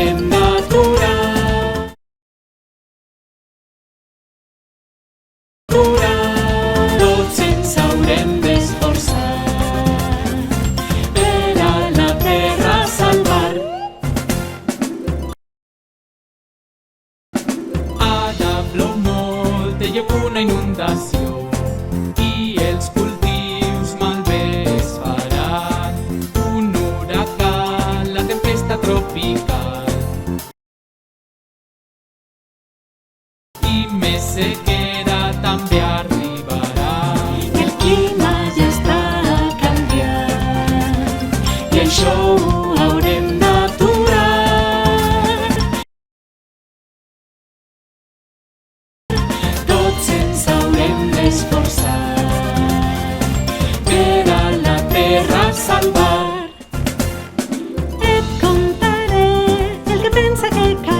haurem d'aturar. Tots ens haurem d'esforçar per a la terra salvar. Ara plou molt, hi ha una inundació i els cultius malbé es faran. Un huracà, la tempesta tropical i més sequera també arribarà. El clima ja està canviant i això ho haurem d'aturar. Tots ens haurem d'esforçar per a la terra salvar. Et contaré el que pensa que cal.